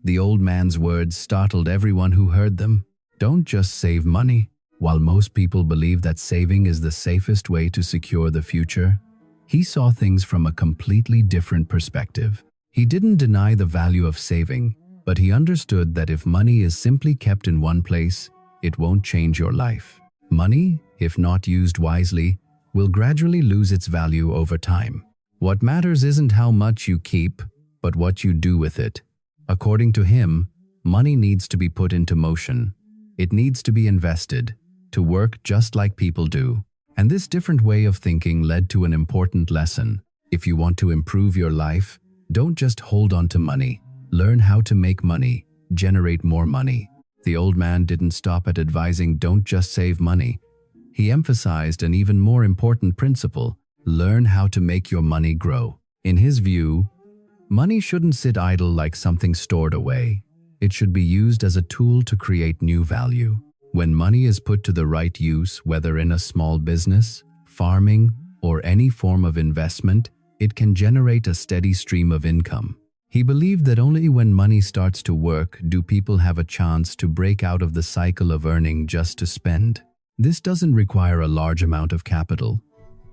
The old man's words startled everyone who heard them. Don't just save money. While most people believe that saving is the safest way to secure the future, he saw things from a completely different perspective. He didn't deny the value of saving, but he understood that if money is simply kept in one place, it won't change your life. Money, if not used wisely, will gradually lose its value over time. What matters isn't how much you keep, but what you do with it. According to him, money needs to be put into motion. It needs to be invested, to work just like people do. And this different way of thinking led to an important lesson. If you want to improve your life, don't just hold on to money. Learn how to make money, generate more money. The old man didn't stop at advising don't just save money. He emphasized an even more important principle: learn how to make your money grow. In his view, money shouldn't sit idle like something stored away. It should be used as a tool to create new value. When money is put to the right use, whether in a small business, farming, or any form of investment, it can generate a steady stream of income. He believed that only when money starts to work do people have a chance to break out of the cycle of earning just to spend. This doesn't require a large amount of capital.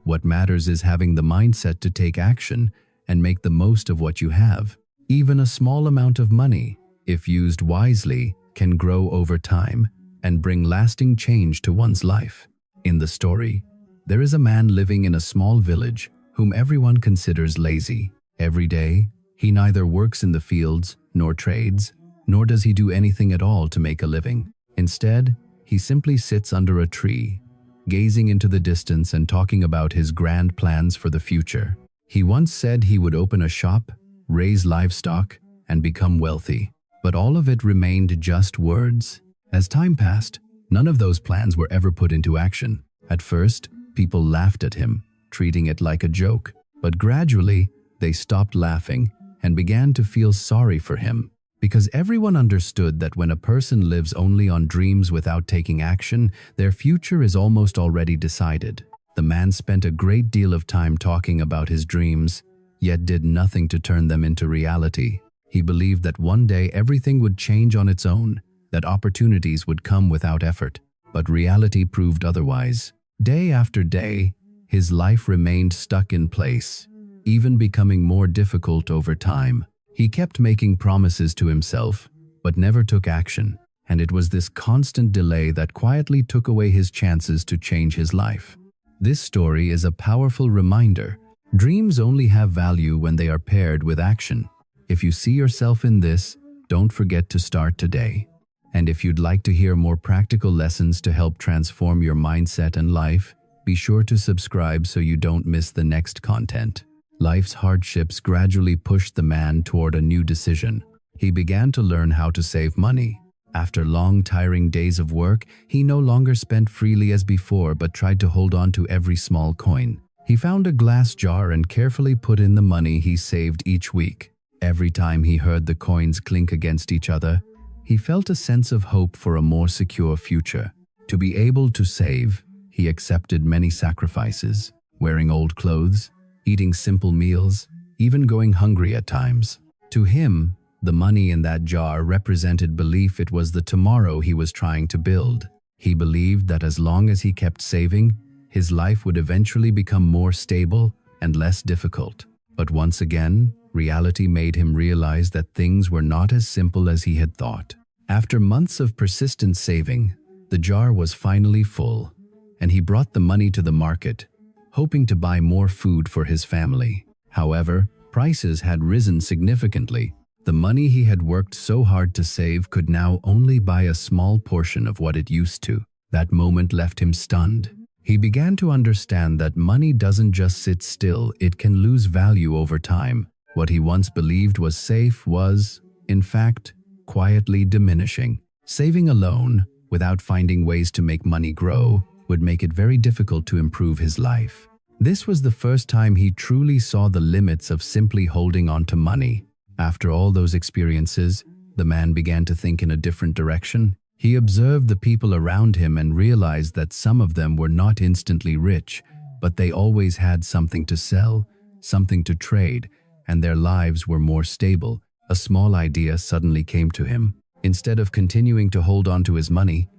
What matters is having the mindset to take action and make the most of what you have. Even a small amount of money, if used wisely, can grow over time and bring lasting change to one's life. In the story, there is a man living in a small village whom everyone considers lazy. Every day, he neither works in the fields nor trades, nor does he do anything at all to make a living. Instead, he simply sits under a tree, gazing into the distance and talking about his grand plans for the future. He once said he would open a shop, raise livestock, and become wealthy. But all of it remained just words. As time passed, none of those plans were ever put into action. At first, people laughed at him, treating it like a joke. But gradually, they stopped laughing and began to feel sorry for him. Because everyone understood that when a person lives only on dreams without taking action, their future is almost already decided. The man spent a great deal of time talking about his dreams, yet did nothing to turn them into reality. He believed that one day everything would change on its own, that opportunities would come without effort. But reality proved otherwise. Day after day, his life remained stuck in place, even becoming more difficult over time. He kept making promises to himself, but never took action, and it was this constant delay that quietly took away his chances to change his life. This story is a powerful reminder. Dreams only have value when they are paired with action. If you see yourself in this, don't forget to start today. And if you'd like to hear more practical lessons to help transform your mindset and life, be sure to subscribe so you don't miss the next content. Life's hardships gradually pushed the man toward a new decision. He began to learn how to save money. After long, tiring days of work, he no longer spent freely as before but tried to hold on to every small coin. He found a glass jar and carefully put in the money he saved each week. Every time he heard the coins clink against each other, he felt a sense of hope for a more secure future. To be able to save, he accepted many sacrifices, wearing old clothes, eating simple meals, even going hungry at times. To him, the money in that jar represented belief it was the tomorrow he was trying to build. He believed that as long as he kept saving, his life would eventually become more stable and less difficult. But once again, reality made him realize that things were not as simple as he had thought. After months of persistent saving, the jar was finally full, and he brought the money to the market, hoping to buy more food for his family. However, prices had risen significantly. The money he had worked so hard to save could now only buy a small portion of what it used to. That moment left him stunned. He began to understand that money doesn't just sit still, it can lose value over time. What he once believed was safe was, in fact, quietly diminishing. Saving alone, without finding ways to make money grow, would make it very difficult to improve his life. This was the first time he truly saw the limits of simply holding on to money. After all those experiences, the man began to think in a different direction. He observed the people around him and realized that some of them were not instantly rich, but they always had something to sell, something to trade, and their lives were more stable. A small idea suddenly came to him. Instead of continuing to hold on to his money,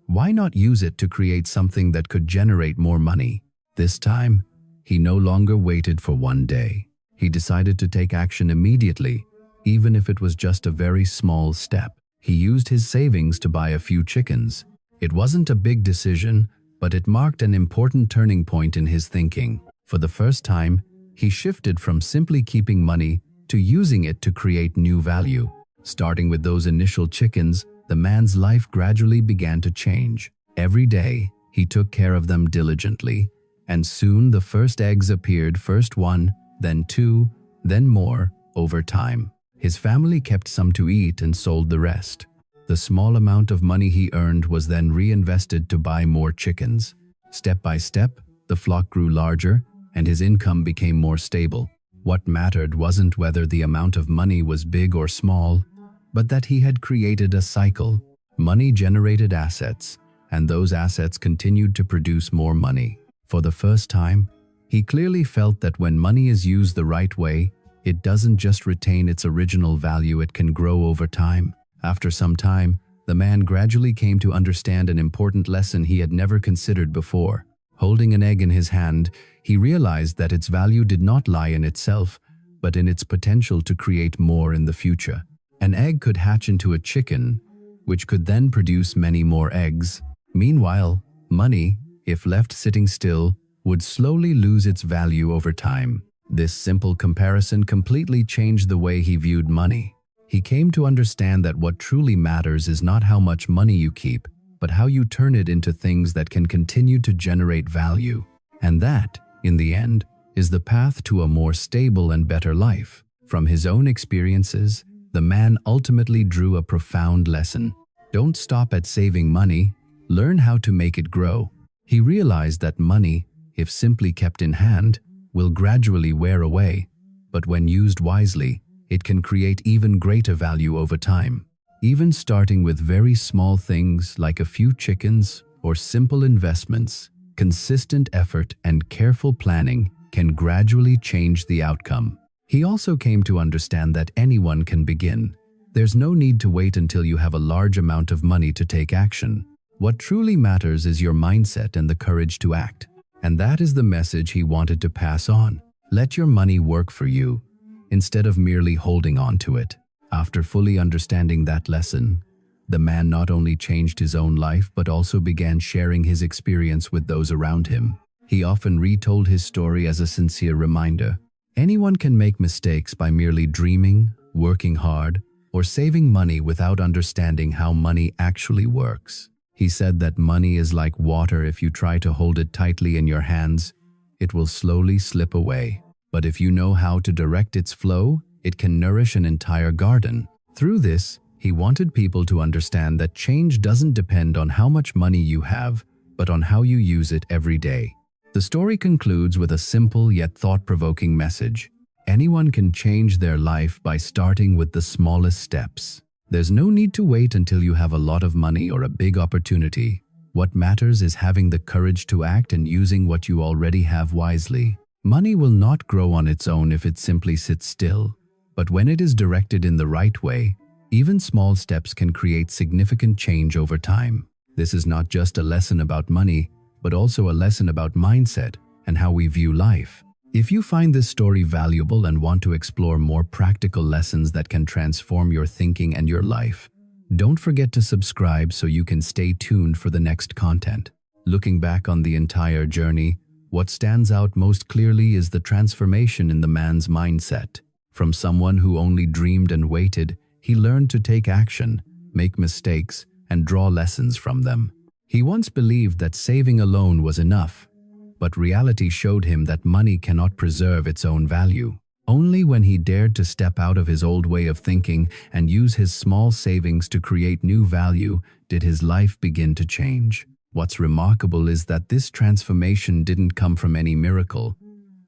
why not use it to create something that could generate more money? This time, he no longer waited for one day. He decided to take action immediately, even if it was just a very small step. He used his savings to buy a few chickens. It wasn't a big decision, but it marked an important turning point in his thinking. For the first time, he shifted from simply keeping money to using it to create new value. Starting with those initial chickens, the man's life gradually began to change. Every day, he took care of them diligently, and soon the first eggs appeared, first one, then two, then more, over time. His family kept some to eat and sold the rest. The small amount of money he earned was then reinvested to buy more chickens. Step by step, the flock grew larger, and his income became more stable. What mattered wasn't whether the amount of money was big or small, but that he had created a cycle. Money generated assets, and those assets continued to produce more money. For the first time, he clearly felt that when money is used the right way, it doesn't just retain its original value, it can grow over time. After some time, the man gradually came to understand an important lesson he had never considered before. Holding an egg in his hand, he realized that its value did not lie in itself, but in its potential to create more in the future. An egg could hatch into a chicken, which could then produce many more eggs. Meanwhile, money, if left sitting still, would slowly lose its value over time. This simple comparison completely changed the way he viewed money. He came to understand that what truly matters is not how much money you keep, but how you turn it into things that can continue to generate value. And that, in the end, is the path to a more stable and better life. From his own experiences, the man ultimately drew a profound lesson. Don't stop at saving money, learn how to make it grow. He realized that money, if simply kept in hand, will gradually wear away, but when used wisely, it can create even greater value over time. Even starting with very small things like a few chickens or simple investments, consistent effort and careful planning can gradually change the outcome. He also came to understand that anyone can begin. There's no need to wait until you have a large amount of money to take action. What truly matters is your mindset and the courage to act. And that is the message he wanted to pass on. Let your money work for you, instead of merely holding on to it. After fully understanding that lesson, the man not only changed his own life but also began sharing his experience with those around him. He often retold his story as a sincere reminder. Anyone can make mistakes by merely dreaming, working hard, or saving money without understanding how money actually works. He said that money is like water. If you try to hold it tightly in your hands, it will slowly slip away. But if you know how to direct its flow, it can nourish an entire garden. Through this, he wanted people to understand that change doesn't depend on how much money you have, but on how you use it every day. The story concludes with a simple yet thought-provoking message. Anyone can change their life by starting with the smallest steps. There's no need to wait until you have a lot of money or a big opportunity. What matters is having the courage to act and using what you already have wisely. Money will not grow on its own if it simply sits still. But when it is directed in the right way, even small steps can create significant change over time. This is not just a lesson about money, but also a lesson about mindset and how we view life. If you find this story valuable and want to explore more practical lessons that can transform your thinking and your life, don't forget to subscribe so you can stay tuned for the next content. Looking back on the entire journey, what stands out most clearly is the transformation in the man's mindset. From someone who only dreamed and waited, he learned to take action, make mistakes, and draw lessons from them. He once believed that saving alone was enough, but reality showed him that money cannot preserve its own value. Only when he dared to step out of his old way of thinking and use his small savings to create new value did his life begin to change. What's remarkable is that this transformation didn't come from any miracle,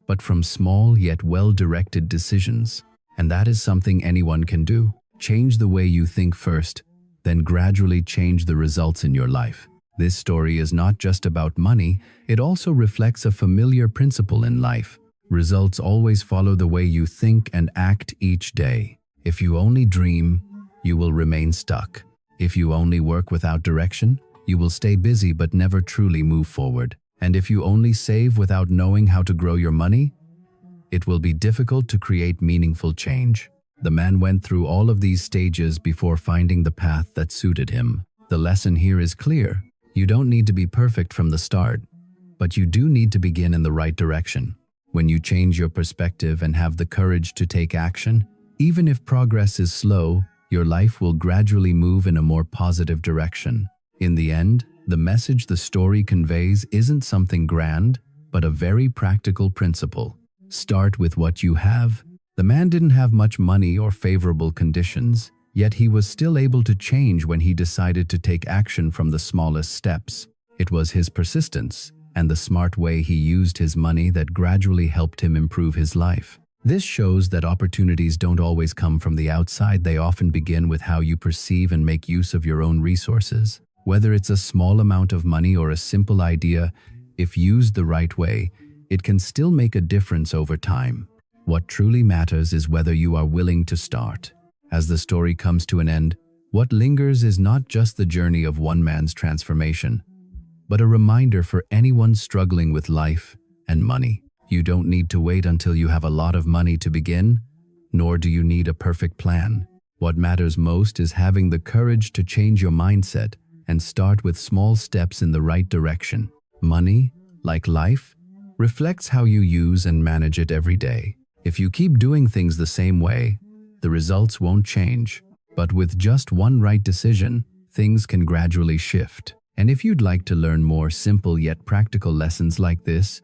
but from small yet well-directed decisions. And that is something anyone can do. Change the way you think first, then gradually change the results in your life. This story is not just about money, it also reflects a familiar principle in life. Results always follow the way you think and act each day. If you only dream, you will remain stuck. If you only work without direction, you will stay busy but never truly move forward. And if you only save without knowing how to grow your money, it will be difficult to create meaningful change. The man went through all of these stages before finding the path that suited him. The lesson here is clear. You don't need to be perfect from the start, but you do need to begin in the right direction. When you change your perspective and have the courage to take action, even if progress is slow, your life will gradually move in a more positive direction. In the end, the message the story conveys isn't something grand, but a very practical principle. Start with what you have. The man didn't have much money or favorable conditions, yet he was still able to change when he decided to take action from the smallest steps. It was his persistence and the smart way he used his money that gradually helped him improve his life. This shows that opportunities don't always come from the outside. They often begin with how you perceive and make use of your own resources. Whether it's a small amount of money or a simple idea, if used the right way, it can still make a difference over time. What truly matters is whether you are willing to start. As the story comes to an end, what lingers is not just the journey of one man's transformation, but a reminder for anyone struggling with life and money. You don't need to wait until you have a lot of money to begin, nor do you need a perfect plan. What matters most is having the courage to change your mindset and start with small steps in the right direction. Money, like life, reflects how you use and manage it every day. If you keep doing things the same way, the results won't change. But with just one right decision, things can gradually shift. And if you'd like to learn more simple yet practical lessons like this,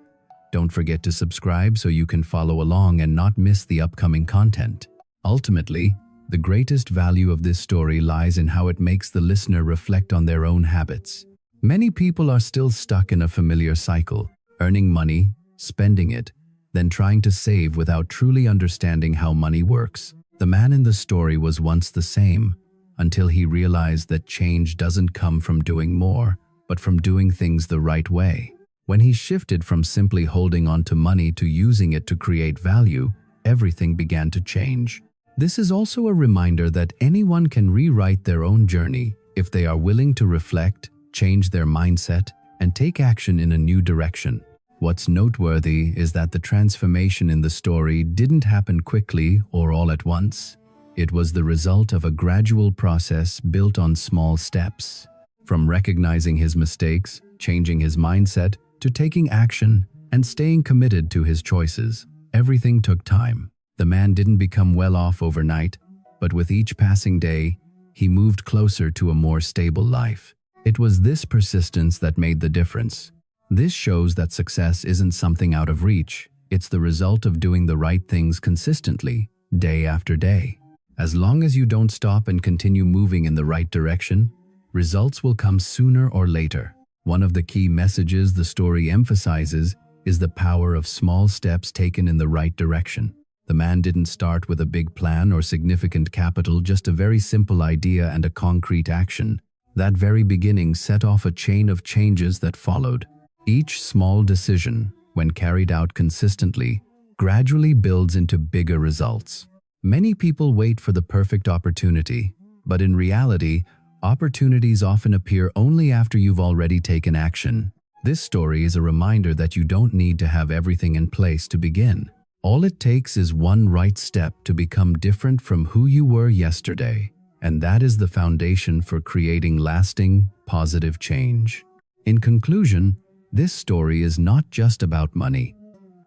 don't forget to subscribe so you can follow along and not miss the upcoming content. Ultimately, the greatest value of this story lies in how it makes the listener reflect on their own habits. Many people are still stuck in a familiar cycle, earning money, spending it, then trying to save without truly understanding how money works. The man in the story was once the same, until he realized that change doesn't come from doing more, but from doing things the right way. When he shifted from simply holding on to money to using it to create value, everything began to change. This is also a reminder that anyone can rewrite their own journey if they are willing to reflect, change their mindset, and take action in a new direction. What's noteworthy is that the transformation in the story didn't happen quickly or all at once. It was the result of a gradual process built on small steps. From recognizing his mistakes, changing his mindset, to taking action and staying committed to his choices, everything took time. The man didn't become well off overnight, but with each passing day, he moved closer to a more stable life. It was this persistence that made the difference. This shows that success isn't something out of reach. It's the result of doing the right things consistently, day after day. As long as you don't stop and continue moving in the right direction, results will come sooner or later. One of the key messages the story emphasizes is the power of small steps taken in the right direction. The man didn't start with a big plan or significant capital, just a very simple idea and a concrete action. That very beginning set off a chain of changes that followed. Each small decision, when carried out consistently, gradually builds into bigger results. Many people wait for the perfect opportunity, but in reality, opportunities often appear only after you've already taken action. This story is a reminder that you don't need to have everything in place to begin. All it takes is one right step to become different from who you were yesterday, and that is the foundation for creating lasting, positive change. In conclusion, this story is not just about money.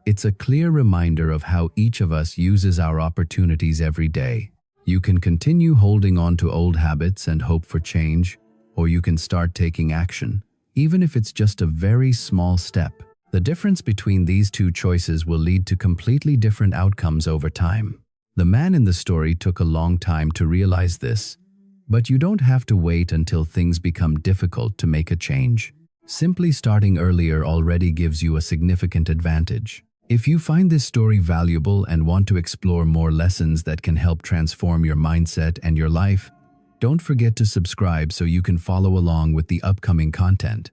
It's a clear reminder of how each of us uses our opportunities every day. You can continue holding on to old habits and hope for change, or you can start taking action, even if it's just a very small step. The difference between these two choices will lead to completely different outcomes over time. The man in the story took a long time to realize this, but you don't have to wait until things become difficult to make a change. Simply starting earlier already gives you a significant advantage. If you find this story valuable and want to explore more lessons that can help transform your mindset and your life, don't forget to subscribe so you can follow along with the upcoming content.